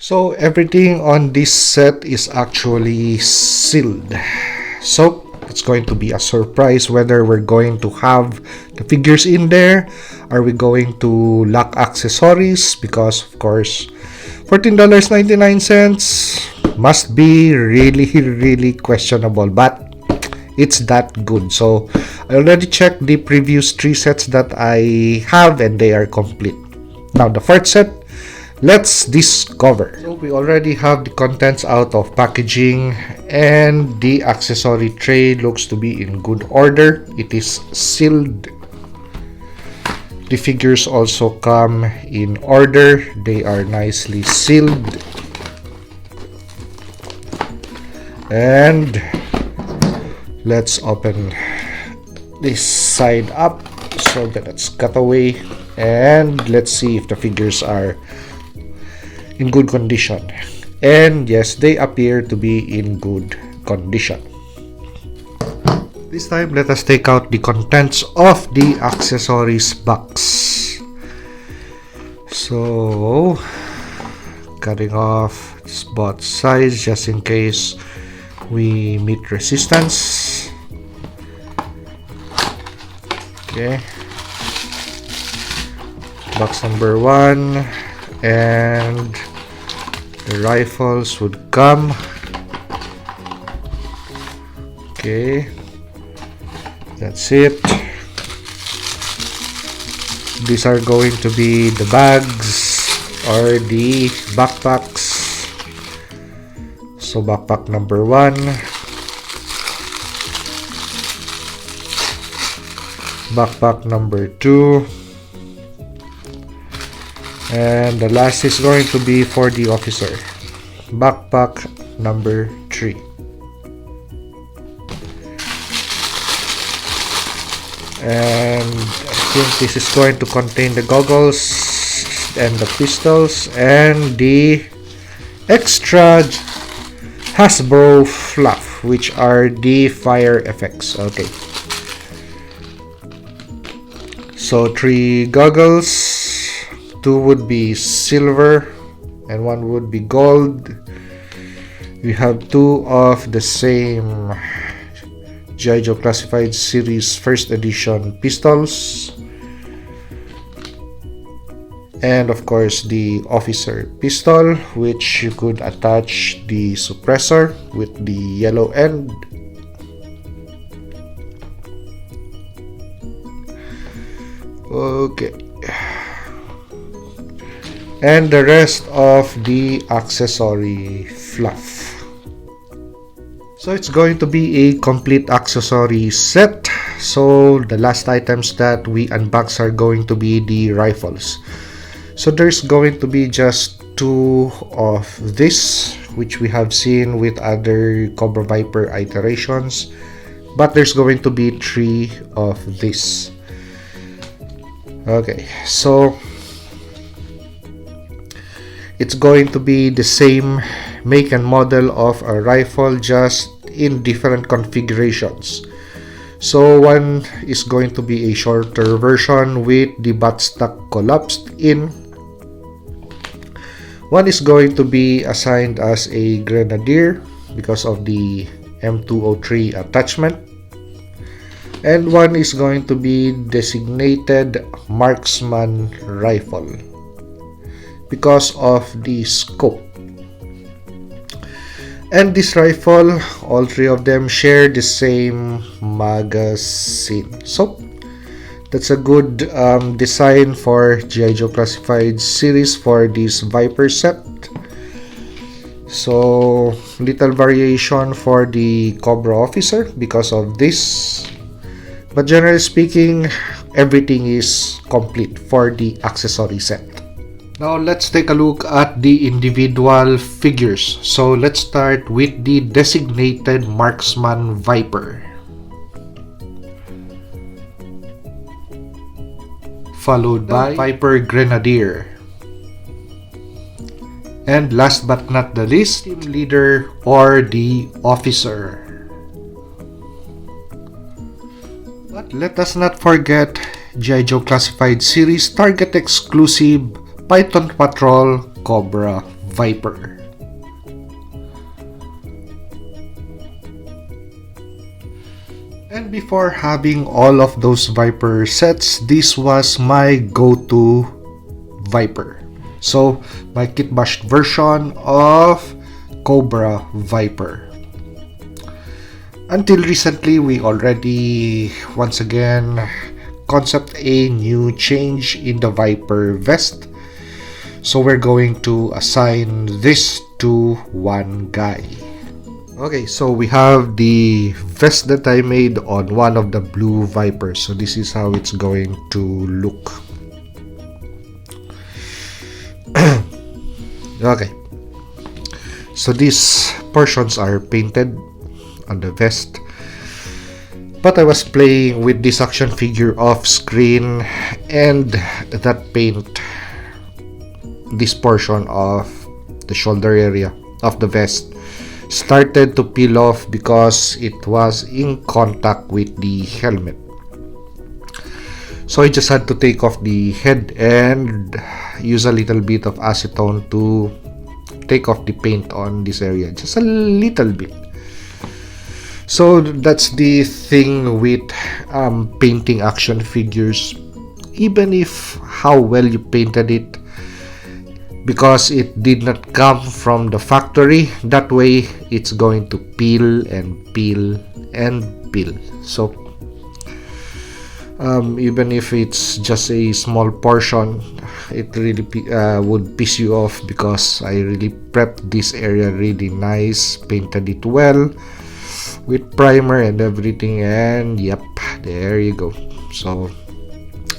So everything on this set is actually sealed. So it's going to be a surprise whether we're going to have the figures in there. Are we going to lock accessories? Because of course $14.99 must be really questionable, but it's that good. So I already checked the previous 3 sets that I have and they are complete. Now the 4th set, let's discover. So we already have the contents out of packaging and the accessory tray looks to be in good order. It is sealed. The figures also come in order. They are nicely sealed. And let's open this side up so that it's cut away, and let's see if the figures are in good condition. And yes, they appear to be in good condition. This time, let us take out the contents of the accessories box. So, cutting off both sides just in case we meet resistance. Okay. Box number 1, and the rifles would come. Okay. That's it. These are going to be the bags or the backpacks. So backpack number 1, backpack number 2, and the last is going to be for the officer, backpack number 3. And I think this is going to contain the goggles and the pistols and the extra Hasbro fluff, which are the fire effects. Okay, so 3 goggles, 2 would be silver and 1 would be gold. We have 2 of the same G.I. Joe Classified Series 1st edition pistols, and of course the officer pistol, which you could attach the suppressor with the yellow end. Okay, and the rest of the accessory fluff. So it's going to be a complete accessory set. So the last items that we unbox are going to be the rifles. So there's going to be just 2 of this, which we have seen with other Cobra Viper iterations, but there's going to be 3 of this. Okay, so it's going to be the same make and model of a rifle, just in different configurations. So one is going to be a shorter version with the buttstock collapsed in. One is going to be assigned as a grenadier because of the M203 attachment, and one is going to be designated marksman rifle because of the scope. And this rifle, all 3 of them share the same magazine. So that's a good design for G.I. Joe Classified Series for this Viper set. So little variation for the Cobra officer because of this, but generally speaking, everything is complete for the accessory set. Now let's take a look at the individual figures. So let's start with the designated marksman Viper, followed by Viper Grenadier, and last but not the least, team leader or the officer. But let us not forget G.I. Joe Classified Series Target exclusive Python Patrol Cobra Viper. And before having all of those Viper sets, this was my go-to Viper. So, my Kitbash version of Cobra Viper. Until recently, we already, once again, concept a new change in the Viper vest. So we're going to assign this to one guy. Okay, so we have the vest that I made on one of the blue Vipers. So this is how it's going to look. Okay, so these portions are painted on the vest, but I was playing with this action figure off screen, and that paint, this portion of the shoulder area of the vest, started to peel off because it was in contact with the helmet. So I just had to take off the head and use a little bit of acetone to take off the paint on this area, just a little bit. So that's the thing with painting action figures. Even if how well you painted it, because it did not come from the factory, that way it's going to peel and peel and peel. So even if it's just a small portion, it really would piss you off, because I really prepped this area really nice, painted it well with primer and everything, and yep, there you go. So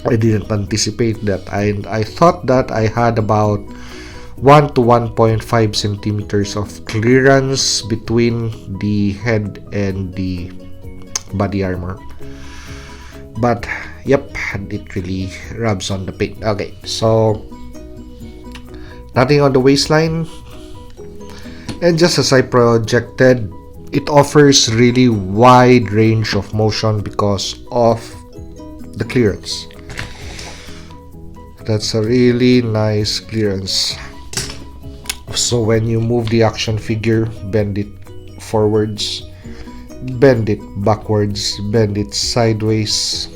I didn't anticipate that. I thought that I had about 1 to 1.5 centimeters of clearance between the head and the body armor, but yep, it really rubs on the paint. Okay, so nothing on the waistline, and just as I projected, it offers really wide range of motion because of the clearance. That's a really nice clearance. So when you move the action figure, bend it forwards, bend it backwards, bend it sideways,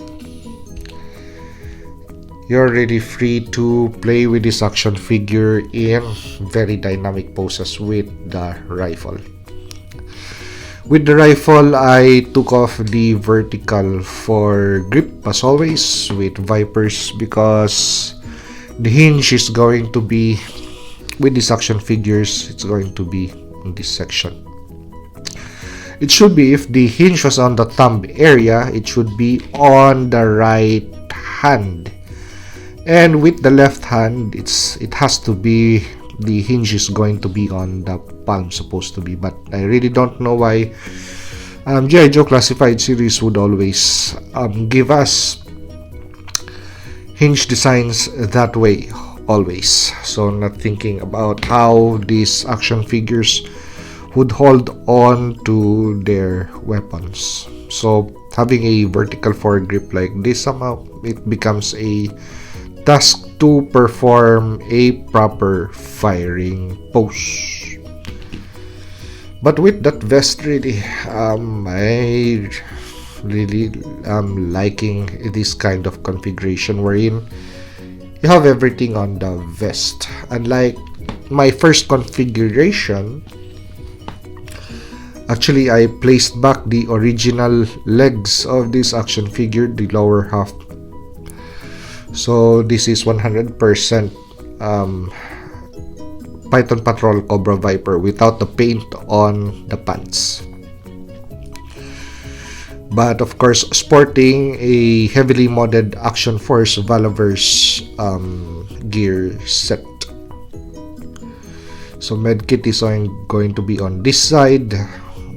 you're really free to play with this action figure in very dynamic poses with the rifle. With the rifle, I took off the vertical for grip as always with Vipers, because the hinge is going to be, with these action figures, it's going to be in this section. It should be, if the hinge was on the thumb area, it should be on the right hand, and with the left hand, it has to be, the hinge is going to be on the palm, supposed to be. But I really don't know why G.I. Joe Classified Series would always give us hinge designs that way, always. So not thinking about how these action figures would hold on to their weapons. So having a vertical foregrip like this, somehow it becomes a task to perform a proper firing pose. But with that vest, really, I really am liking this kind of configuration wherein you have everything on the vest. Unlike my first configuration, actually I placed back the original legs of this action figure, the lower half. So this is 100% Python Patrol Cobra Viper without the paint on the pants. But of course, sporting a heavily modded Action Force Valaverse gear set. So medkit is going to be on this side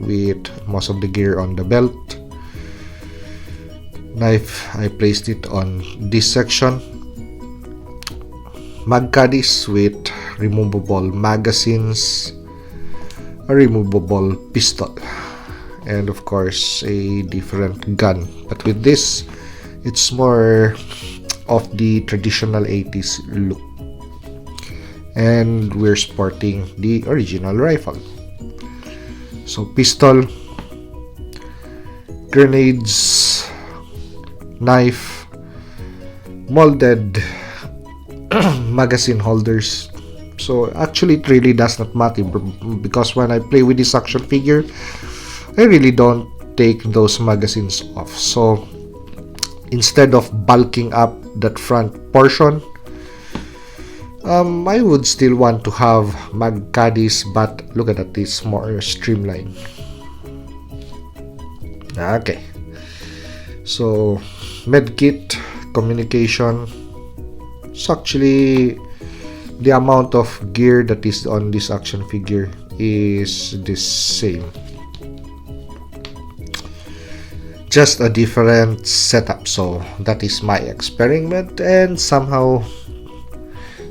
with most of the gear on the belt. Knife, I placed it on this section. Mag caddies with removable magazines, a removable pistol, and of course a different gun. But with this, it's more of the traditional 80s look. and we're sporting the original rifle. So pistol, grenades, knife, molded magazine holders. So actually it really does not matter, because when I play with this action figure, I really don't take those magazines off. So instead of bulking up that front portion, I would still want to have mag caddies, but look at that, it's more streamlined. Okay, so medkit, communication. It's actually the amount of gear that is on this action figure is the same, just a different setup. So that is my experiment, and somehow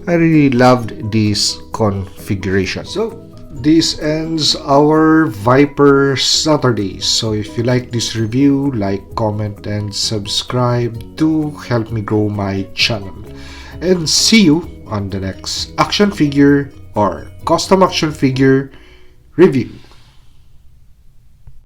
I really loved this configuration. So this ends our Viper Saturday. So if you like this review, like, comment, and subscribe to help me grow my channel. And see you on the next action figure or custom action figure review.